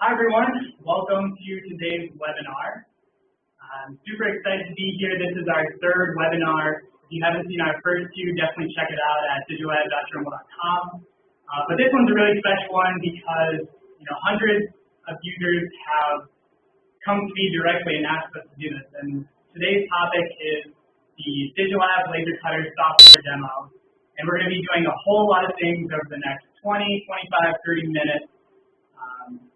Hi everyone, welcome to today's webinar. I'm super excited to be here. This is our third webinar. If you haven't seen our first two, definitely check it out at digilab.dremel.com. But this one's a really special one because hundreds of users have come to me directly and asked us to do this. And today's topic is the DigiLab Laser Cutter software demo. And we're going to be doing a whole lot of things over the next 20, 25, 30 minutes.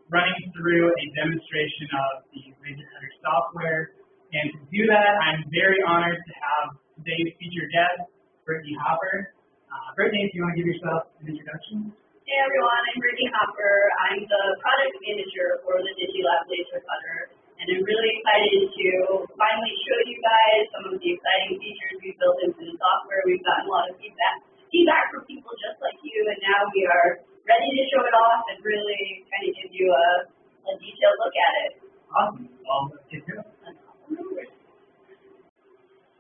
Running through a demonstration of the laser cutter software. And to do that, I'm very honored to have today's featured guest, Brittany Hopper. Brittany, if you want to give yourself an introduction. Hey everyone, I'm Brittany Hopper. I'm the product manager for the DigiLab Laser Cutter. And I'm really excited to finally show you guys some of the exciting features we've built into the software. We've gotten a lot of feedback from people just like you, and now we are ready to show it off and really kind of give you a detailed look at it. Awesome. Well, let's get to it.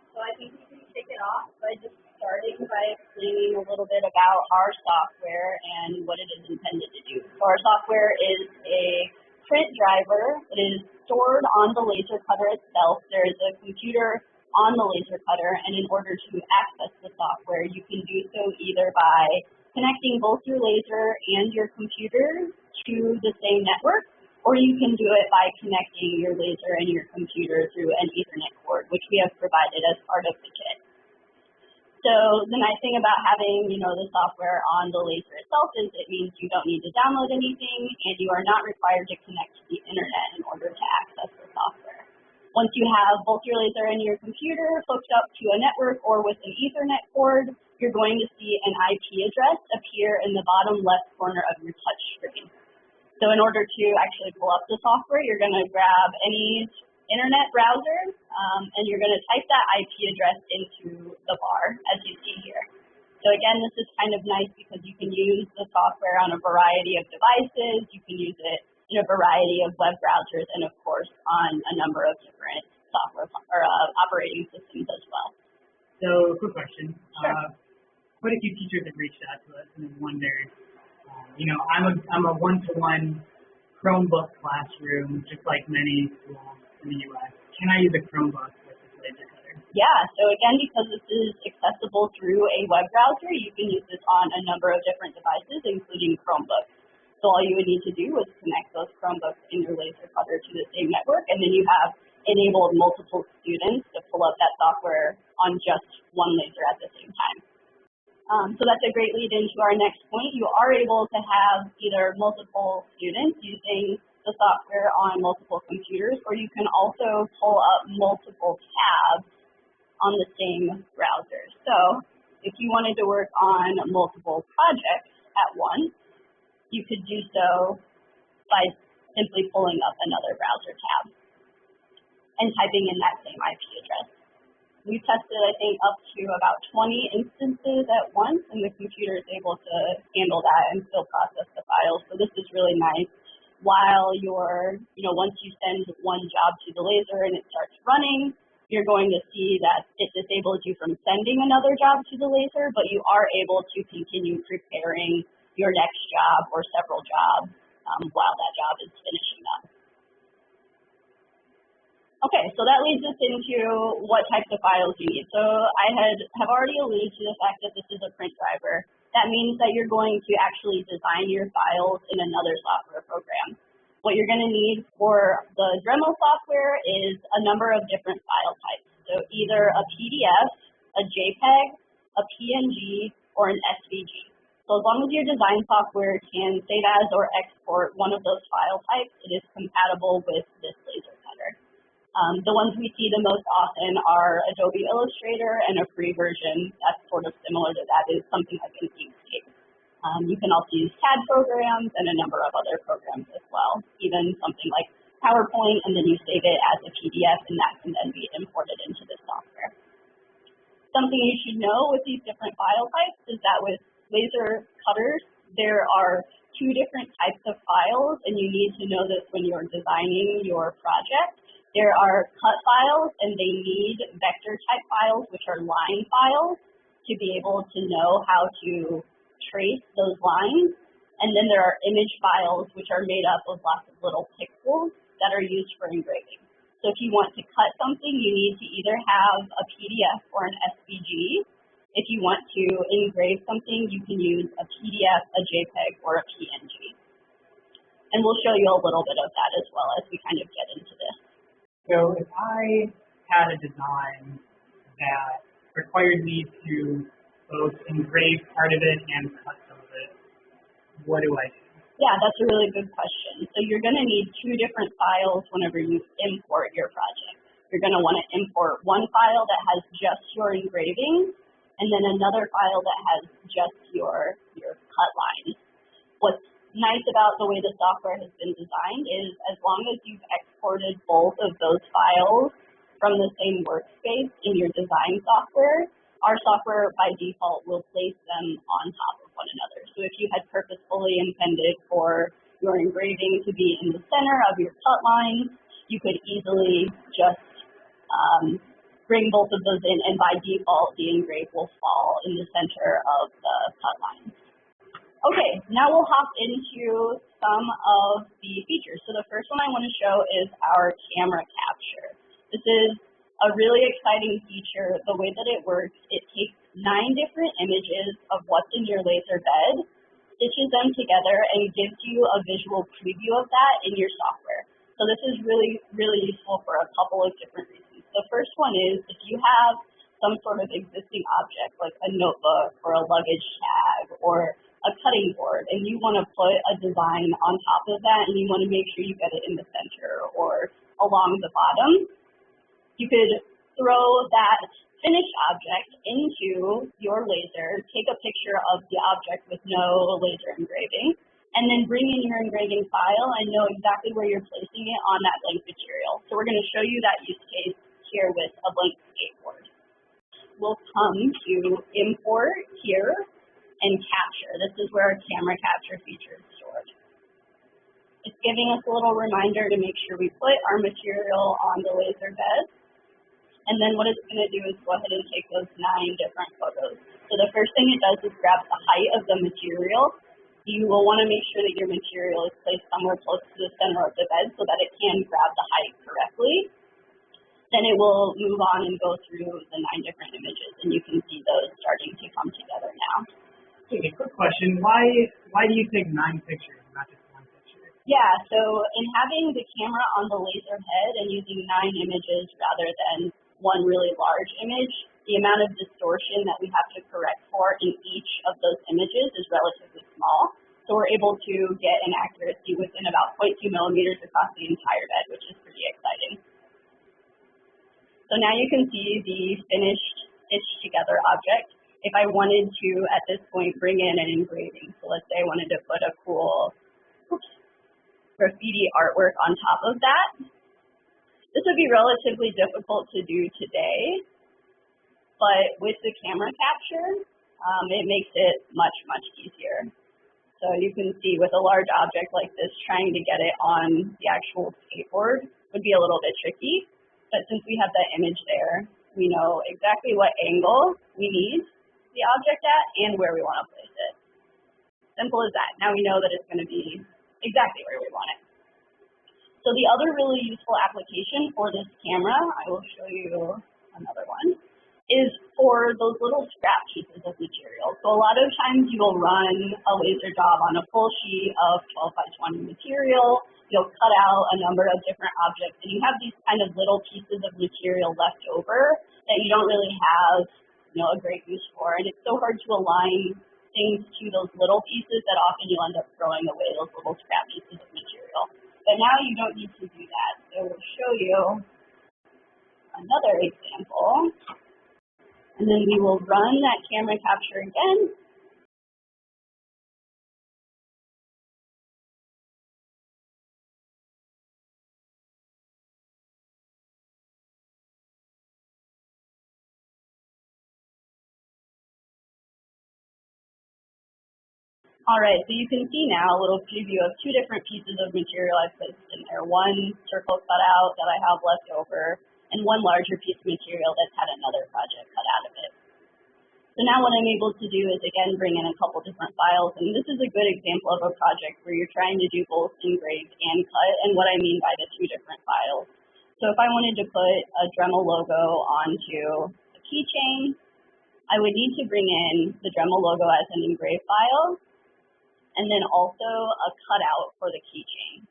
So I think we can kick it off by just starting by explaining a little bit about our software and what it is intended to do. So our software is a print driver. It is stored on the laser cutter itself. There is a computer on the laser cutter, and in order to access the software, you can do so either by connecting both your laser and your computer to the same network, or you can do it by connecting your laser and your computer through an Ethernet cord, which we have provided as part of the kit. So the nice thing about having, the software on the laser itself is it means you don't need to download anything, and you are not required to connect to the internet in order to access the software. Once you have both your laser and your computer hooked up to a network or with an Ethernet cord, you're going to see an IP address appear in the bottom left corner of your touch screen. So in order to actually pull up the software, you're going to grab any internet browser, and you're going to type that IP address into the bar, as you see here. So again, this is kind of nice because you can use the software on a variety of devices. You can use it in a variety of web browsers, and of course on a number of different software or operating systems as well. So, quick question. Sure. Quite a few teachers have reached out to us and wondered, I'm a one-to-one Chromebook classroom, just like many schools in the U.S. Can I use a Chromebook with this laser cutter? Yeah, so again, because this is accessible through a web browser, you can use this on a number of different devices, including Chromebooks. So all you would need to do is connect those Chromebooks in your laser cutter to the same network, and then you have enabled multiple students to pull up that software on just one laser at the same time. So that's a great lead into our next point. You are able to have either multiple students using the software on multiple computers, or you can also pull up multiple tabs on the same browser. So if you wanted to work on multiple projects at once, you could do so by simply pulling up another browser tab and typing in that same IP address. We tested, I think, up to about 20 instances at once, and the computer is able to handle that and still process the files. So this is really nice. While you're, once you send one job to the laser and it starts running, you're going to see that it disables you from sending another job to the laser, but you are able to continue preparing your next job or several jobs while that job is finishing up. Okay, so that leads us into what types of files you need. So I have already alluded to the fact that this is a print driver. That means that you're going to actually design your files in another software program. What you're going to need for the Dremel software is a number of different file types. So either a PDF, a JPEG, a PNG, or an SVG. So as long as your design software can save as or export one of those file types, it is compatible with this laser cutter. The ones we see the most often are Adobe Illustrator, and a free version that's sort of similar to that is something like an Inkscape. You can also use CAD programs and a number of other programs as well, even something like PowerPoint, and then you save it as a PDF, and that can then be imported into the software. Something you should know with these different file types is that with laser cutters, there are two different types of files, and you need to know this when you're designing your project. There are cut files, and they need vector type files, which are line files, to be able to know how to trace those lines. And then there are image files, which are made up of lots of little pixels that are used for engraving. So if you want to cut something, you need to either have a PDF or an SVG. If you want to engrave something, you can use a PDF, a JPEG, or a PNG. And we'll show you a little bit of that as well as we kind of get into this. So if I had a design that required me to both engrave part of it and cut some of it, what do I do? Yeah, that's a really good question. So you're going to need two different files whenever you import your project. You're going to want to import one file that has just your engraving, and then another file that has just your cut lines. What's nice about the way the software has been designed is as long as you've exported both of those files from the same workspace in your design software, our software by default will place them on top of one another. So if you had purposefully intended for your engraving to be in the center of your cut lines, you could easily just bring both of those in, and by default, the engrave will fall in the center of the cut lines. Okay, now we'll hop into some of the features. So the first one I want to show is our camera capture. This is a really exciting feature. The way that it works, it takes 9 different images of what's in your laser bed, stitches them together, and gives you a visual preview of that in your software. So this is really, really useful for a couple of different reasons. The first one is if you have some sort of existing object like a notebook or a luggage tag or a cutting board, and you want to put a design on top of that, and you want to make sure you get it in the center or along the bottom, you could throw that finished object into your laser, take a picture of the object with no laser engraving, and then bring in your engraving file and know exactly where you're placing it on that blank material. So we're going to show you that use case here with a blank skateboard. We'll come to import here and capture. This is where our camera capture feature is stored. It's giving us a little reminder to make sure we put our material on the laser bed. And then what it's going to do is go ahead and take those 9 different photos. So the first thing it does is grab the height of the material. You will want to make sure that your material is placed somewhere close to the center of the bed so that it can grab the height correctly. Then it will move on and go through the 9 different images, and you can see those starting to come together now. Okay, quick question. Why do you take 9 pictures, not just 1 picture? Yeah, so in having the camera on the laser head and using 9 images rather than one really large image, the amount of distortion that we have to correct for in each of those images is relatively small. So we're able to get an accuracy within about 0.2 millimeters across the entire bed, which is pretty exciting. So now you can see the finished stitched together object. If I wanted to, at this point, bring in an engraving, so let's say I wanted to put a cool graffiti artwork on top of that, this would be relatively difficult to do today, but with the camera capture, it makes it much, much easier. So you can see with a large object like this, trying to get it on the actual skateboard would be a little bit tricky, but since we have that image there, we know exactly what angle we need the object at and where we want to place it. Simple as that. Now we know that it's going to be exactly where we want it. So the other really useful application for this camera, I will show you another one, is for those little scrap pieces of material. So a lot of times you will run a laser job on a full sheet of 12 by 20 material. You'll cut out a number of different objects, and you have these kind of little pieces of material left over that you don't really have, a great use for. And it's so hard to align things to those little pieces that often you'll end up throwing away those little scrap pieces of material. But now you don't need to do that. So we'll show you another example. And then we will run that camera capture again. All right, so you can see now a little preview of 2 different pieces of material I've placed in there. One circle cut out that I have left over, and one larger piece of material that's had another project cut out of it. So So now what I'm able to do is, again, bring in a couple different files, and this is a good example of a project where you're trying to do both engrave and cut, and what I mean by the two different files. So if I wanted to put a Dremel logo onto a keychain, I would need to bring in the Dremel logo as an engrave file, and then also a cutout for the keychain.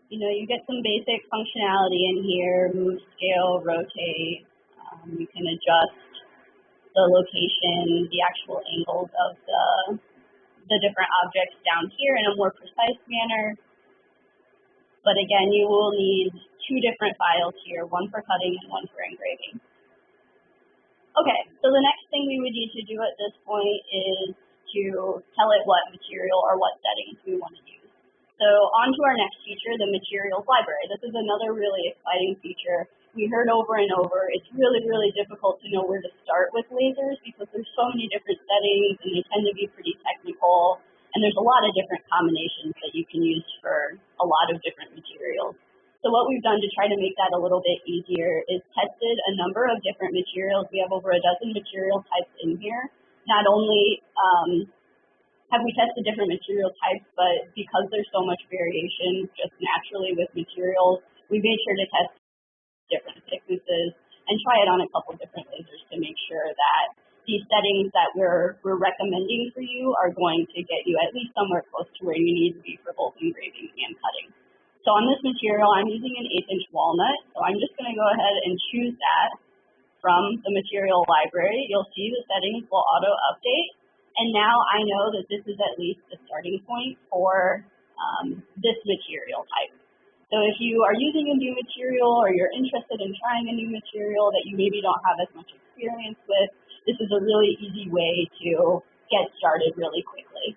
So, you get some basic functionality in here: move, scale, rotate. You can adjust the location, the actual angles of the different objects down here in a more precise manner. But again, you will need two different files here, one for cutting and one for engraving. Okay, so the next thing we would need to do at this point is to tell it what material or what settings we want to use. So on to our next feature, the materials library. This is another really exciting feature. We heard over and over, it's really, really difficult to know where to start with lasers because there's so many different settings and they tend to be pretty technical. And there's a lot of different combinations that you can use for a lot of different materials. So what we've done to try to make that a little bit easier is tested a number of different materials. We have over a dozen material types in here. Not only have we tested different material types, but because there's so much variation just naturally with materials, we made sure to test different thicknesses and try it on a couple different lasers to make sure that these settings that we're recommending for you are going to get you at least somewhere close to where you need to be for both engraving and cutting. So on this material, I'm using an 1/8" walnut, so I'm just going to go ahead and choose that from the material library. You'll see the settings will auto-update, and now I know that this is at least the starting point for this material type. So if you are using a new material or you're interested in trying a new material that you maybe don't have as much experience with, this is a really easy way to get started really quickly.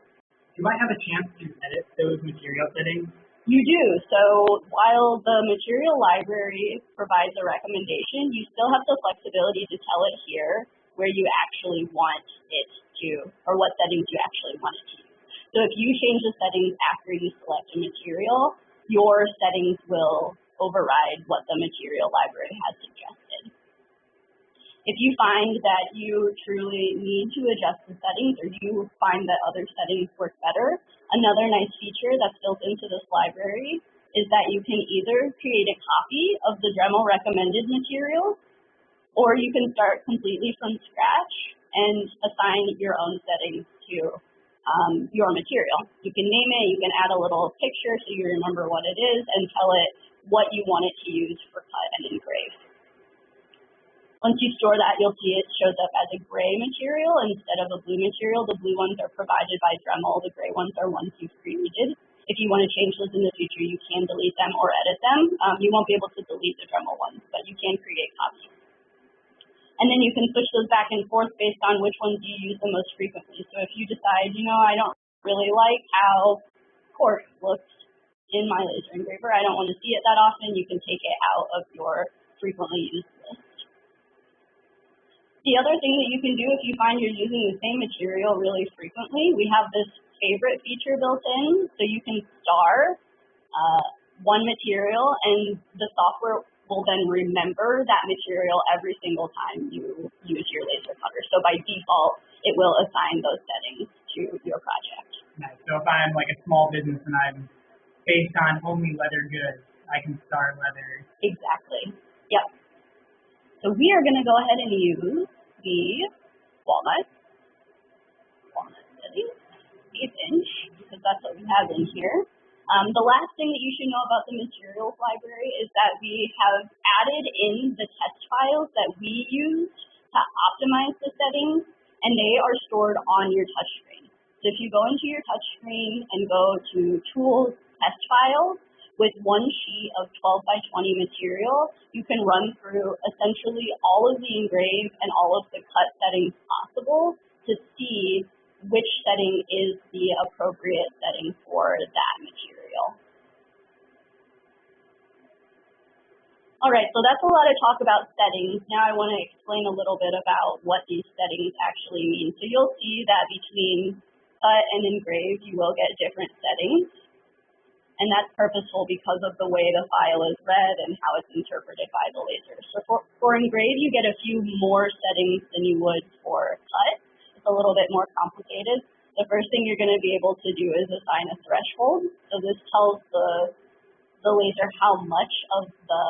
You might have a chance to edit those material settings. You do. So while the material library provides a recommendation, you still have the flexibility to tell it here where you actually want it to, or what settings you actually want it to use. So if you change the settings after you select a material, your settings will override what the material library has suggested. If you find that you truly need to adjust the settings or you find that other settings work better, another nice feature that's built into this library is that you can either create a copy of the Dremel recommended material, or you can start completely from scratch and assign your own settings to your material. You can name it, you can add a little picture so you remember what it is, and tell it what you want it to use for cut and engrave. Once you store that, you'll see it shows up as a gray material instead of a blue material. The blue ones are provided by Dremel. The gray ones are ones you've created. If you want to change those in the future, you can delete them or edit them. You won't be able to delete the Dremel ones, but you can create copies. And then you can switch those back and forth based on which ones you use the most frequently. So if you decide, I don't really like how quartz looks in my laser engraver, I don't want to see it that often, you can take it out of your frequently used list. The other thing that you can do if you find you're using the same material really frequently, we have this favorite feature built in, so you can star one material and the software will then remember that material every single time you use your laser cutter. So by default, it will assign those settings to your project. Nice. So if I'm like a small business and I'm based on only leather goods, I can star leather. Exactly. Yep. So we are going to go ahead and use the walnut setting, 1/8", because that's what we have in here. The last thing that you should know about the materials library is that we have added in the test files that we use to optimize the settings, and they are stored on your touchscreen. So if you go into your touchscreen and go to Tools, Test Files, with one sheet of 12 by 20 material, you can run through essentially all of the engrave and all of the cut settings possible to see which setting is the appropriate setting for that material. All right, so that's a lot of talk about settings. Now I want to explain a little bit about what these settings actually mean. So you'll see that between cut and engrave, you will get different settings. and that's purposeful because of the way the file is read and how it's interpreted by the laser. So for engrave, you get a few more settings than you would for cut. It's a little bit more complicated. The first thing you're going to be able to do is assign a threshold. So this tells the laser how much of the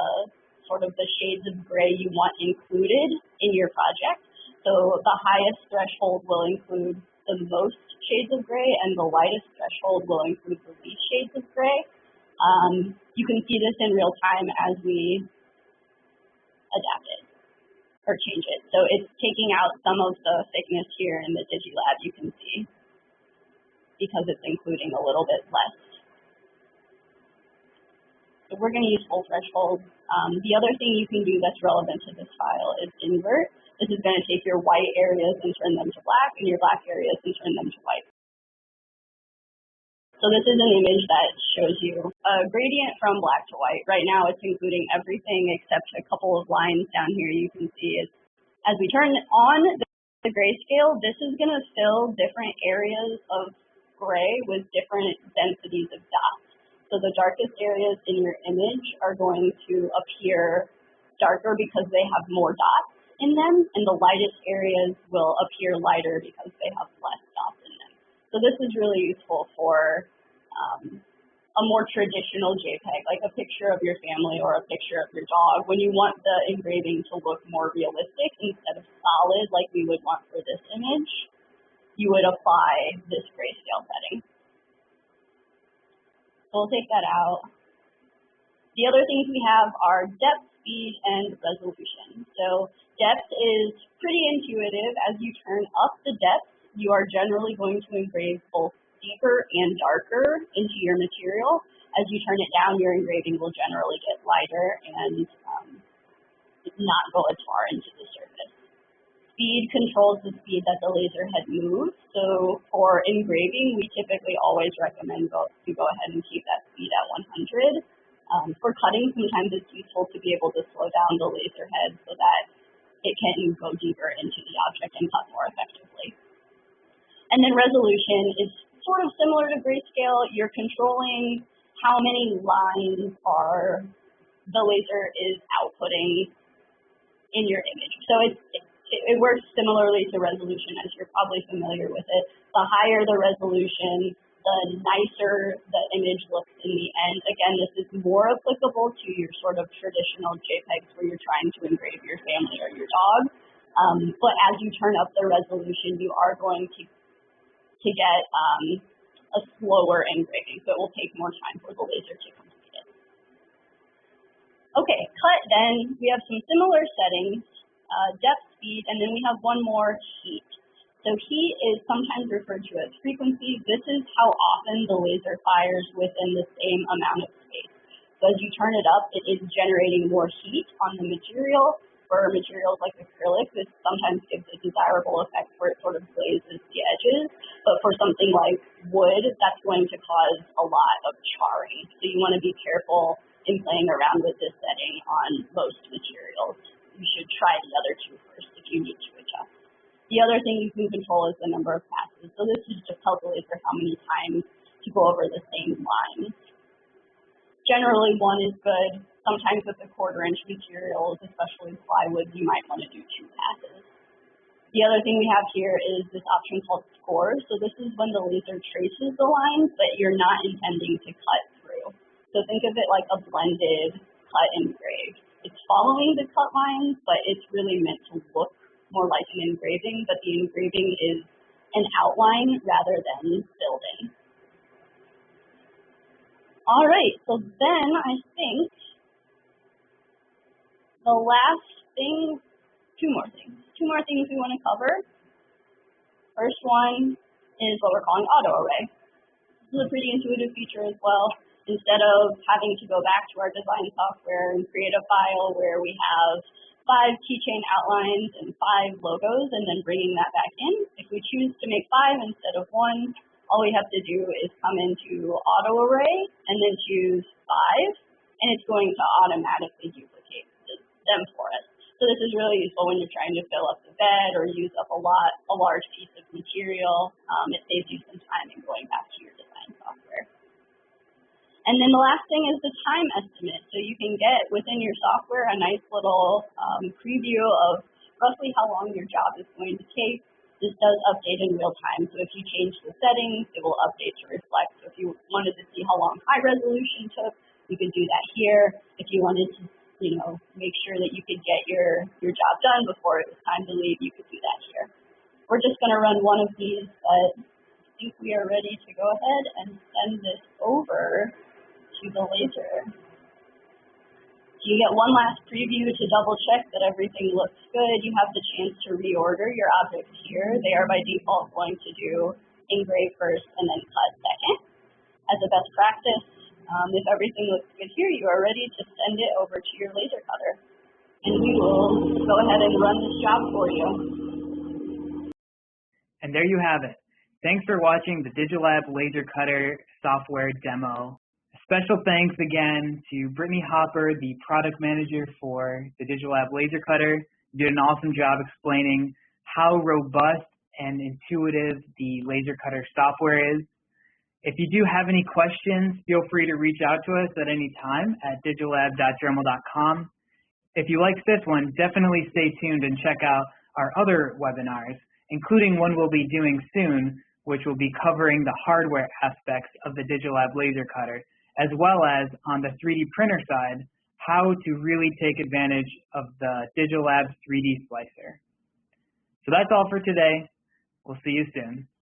sort of the shades of gray you want included in your project. So the highest threshold will include the most shades of gray, and the lightest threshold will include the least shades of gray. You can see this in real time as we adapt it or change it. So it's taking out some of the thickness here in the DigiLab, you can see, because it's including a little bit less. So we're going to use full threshold. The other thing you can do that's relevant to this file is invert. This is going to take your white areas and turn them to black, and your black areas and turn them to white. So this is an image that shows you a gradient from black to white. Right now it's including everything except a couple of lines down here. You can see is as we turn on the grayscale, this is going to fill different areas of gray with different densities of dots. So the darkest areas in your image are going to appear darker because they have more dots in them, and the lightest areas will appear lighter because they have less dots in them. So this is really useful for a more traditional JPEG, like a picture of your family or a picture of your dog. When you want the engraving to look more realistic instead of solid like we would want for this image, you would apply this grayscale setting. So we'll take that out. The other things we have are depth, speed, and resolution. So depth is pretty intuitive. As you turn up the depth, you are generally going to engrave both deeper and darker into your material. As you turn it down, your engraving will generally get lighter and not go as far into the surface. Speed controls the speed that the laser head moves. So for engraving, we typically always recommend to go ahead and keep that speed at 100. For cutting, sometimes it's useful to be able to slow down the laser head so that it can go deeper into the object and cut more effectively. And then resolution is sort of similar to grayscale. You're controlling how many lines the laser is outputting in your image. So it works similarly to resolution, as you're probably familiar with it. The higher the resolution, the nicer the image looks in the end. Again, this is more applicable to your sort of traditional JPEGs where you're trying to engrave your family or your dog. But as you turn up the resolution, you are going to get a slower engraving, so it will take more time for the laser to complete it. Okay, cut then. We have some similar settings, depth, speed, and then we have one more, heat. So heat is sometimes referred to as frequency. This is how often the laser fires within the same amount of space. So as you turn it up, it is generating more heat on the material. For materials like acrylic, this sometimes gives a desirable effect where it sort of glazes the edges. But for something like wood, that's going to cause a lot of charring. So you want to be careful in playing around with this setting on most materials. You should try the other two first if you need to adjust. The other thing you can control is the number of passes. So this is just tells the laser how many times to go over the same line. Generally, one is good. Sometimes with the 1/4-inch materials, especially plywood, you might want to do 2 passes. The other thing we have here is this option called score. So this is when the laser traces the lines, but you're not intending to cut through. So think of it like a blended cut and engrave. It's following the cut lines, but it's really meant to look more like an engraving, but the engraving is an outline rather than building. All right, so then I think the last thing, two more things we want to cover. First one is what we're calling auto array. This is a pretty intuitive feature as well. Instead of having to go back to our design software and create a file where we have 5 keychain outlines and 5 logos and then bringing that back in, if we choose to make 5 instead of 1, all we have to do is come into auto array and then choose 5, and it's going to automatically duplicate them for us. So this is really useful when you're trying to fill up the bed or use up a large piece of material. It saves you some time in going back to your design software. And then the last thing is the time estimate. So you can get within your software a nice little preview of roughly how long your job is going to take. This does update in real time. So if you change the settings, it will update to reflect. So if you wanted to see how long high resolution took, you could do that here. If you wanted to, make sure that you could get your job done before it was time to leave, you could do that here. We're just going to run one of these, but I think we are ready to go ahead and send this over to the laser. You get one last preview to double check that everything looks good. You have the chance to reorder your objects here. They are by default going to do engrave first and then cut second. As a best practice, if everything looks good here, you are ready to send it over to your laser cutter. And we will go ahead and run this job for you. And there you have it. Thanks for watching the DigiLab Laser Cutter software demo. Special thanks again to Brittany Hopper, the product manager for the DigiLab Laser Cutter. You did an awesome job explaining how robust and intuitive the laser cutter software is. If you do have any questions, feel free to reach out to us at any time at digilab.dremel.com. If you like this one, definitely stay tuned and check out our other webinars, including one we'll be doing soon, which will be covering the hardware aspects of the DigiLab Laser Cutter, as well as on the 3D printer side, how to really take advantage of the DigiLab 3D Slicer. So that's all for today. We'll see you soon.